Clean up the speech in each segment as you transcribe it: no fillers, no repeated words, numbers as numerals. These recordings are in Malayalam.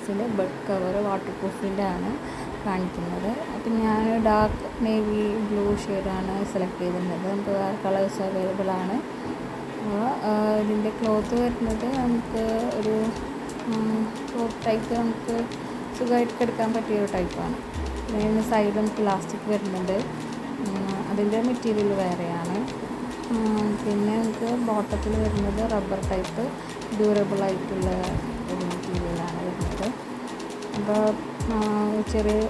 സൈസിൻ്റെ ബെഡ് കവർ വാട്ടർ പ്രൂഫിൻ്റെ ആണ് കാണിക്കുന്നത്. അപ്പം ഞാൻ ഡാർക്ക് നേവി ബ്ലൂ ഷെയ്ഡാണ് സെലക്ട് ചെയ്തിരുന്നത്. നമുക്ക് വേറെ കളേഴ്സ് അവൈലബിൾ ആണ്. ഇതിൻ്റെ ക്ലോത്ത് വരുന്നത് നമുക്ക് ഒരു ക്ലോത്ത് ടൈപ്പ് നമുക്ക് സുഖമായിട്ട് എടുക്കാൻ പറ്റിയൊരു ടൈപ്പാണ്. ഇതിന് സൈഡ് നമുക്ക് പ്ലാസ്റ്റിക് വരുന്നുണ്ട്. അതിൻ്റെ മെറ്റീരിയൽ വേറെയാണ്. പിന്നെ നമുക്ക് ബോട്ടത്തിൽ വരുന്നത് റബ്ബർ ടൈപ്പ് ഡ്യൂറബിൾ ആയിട്ടുള്ള ഒരു മെറ്റീരിയലാണ് വരുന്നത്. അപ്പോൾ ചെറിയ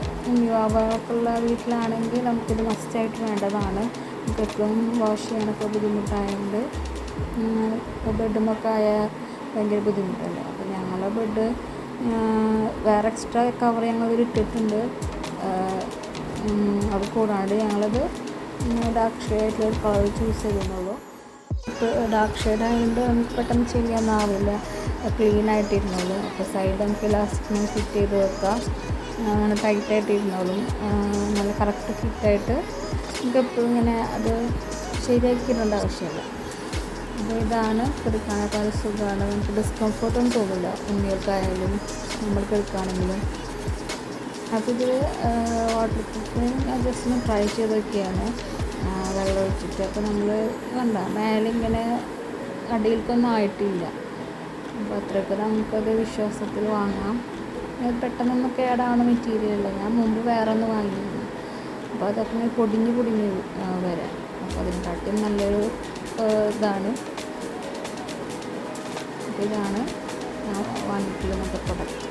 യുവാക്കൾക്കുള്ള വീട്ടിലാണെങ്കിൽ നമുക്കിത് മസ്റ്റായിട്ട് വേണ്ടതാണ്. നമുക്ക് എപ്പോഴും വാഷ് ചെയ്യാനൊക്കെ ബുദ്ധിമുട്ടായതുകൊണ്ട് ബെഡുമൊക്കെ ആയാൽ ഭയങ്കര ബുദ്ധിമുട്ടല്ലേ. അപ്പോൾ ഞങ്ങളുടെ ബെഡ് വേറെ എക്സ്ട്രാ കവർ ഞങ്ങളിതിൽ ഇട്ടിട്ടുണ്ട്. അത് കൂടാണ്ട് ഞങ്ങളത് ഡാർക്ക് ഷെയ്ഡായിട്ടുള്ള കളർ ചൂസ് ചെയ്തെന്നുള്ളൂ. ഡാർക്ക് ഷെയ്ഡ് ആയതുകൊണ്ട് നമുക്ക് പെട്ടെന്ന് ചെയ്യാനാവില്ല, ക്ലീനായിട്ടിരുന്നോളും. അപ്പോൾ സൈഡ് നമുക്ക് ഇലാസ്റ്റിക്കിന് ഫിറ്റ് ചെയ്ത് വെക്കാം. അങ്ങനെ ടൈറ്റായിട്ട് ഇരുന്നോളും. നല്ല കറക്റ്റ് ഫിറ്റായിട്ട് നമുക്ക് എപ്പോഴും ഇങ്ങനെ അത് ശരിയാക്കിയിടേണ്ട ആവശ്യമില്ല. അപ്പോൾ ഇതാണ് എടുക്കാനൊക്കെ സുഖമാണ്. നമുക്ക് ഡിസ്കംഫർട്ടൊന്നും തോന്നില്ല കുഞ്ഞുങ്ങൾക്കായാലും നമ്മൾക്ക് എടുക്കുകയാണെങ്കിലും. അപ്പോൾ ഇതിൽ വാട്ടർ പ്രൂഫ് ഞാൻ ജസ്റ്റ് ഒന്ന് ട്രൈ ചെയ്ത് നോക്കിയാണ് വെള്ളം ഒഴിച്ചിട്ട്. അപ്പോൾ നമ്മൾ കണ്ട മേലെ ഇങ്ങനെ അടിയിലേക്കൊന്നും ആയിട്ടില്ല. അപ്പോൾ അത്രയൊക്കെ നമുക്കത് വിശ്വാസത്തിൽ വാങ്ങാം. പെട്ടെന്നൊന്നും കേടാവുന്ന മെറ്റീരിയലല്ല. ഞാൻ മുമ്പ് വേറെ ഒന്ന് വാങ്ങിയിരുന്നു. അപ്പോൾ അതൊക്കെ പൊടിഞ്ഞ് വരാം. അപ്പോൾ അതിനെക്കാട്ടും നല്ലൊരു ഇതാണ്. അപ്പോൾ ഇതാണ് ഞാൻ വാങ്ങിയിട്ടുള്ള പ്രൊഡക്റ്റ്.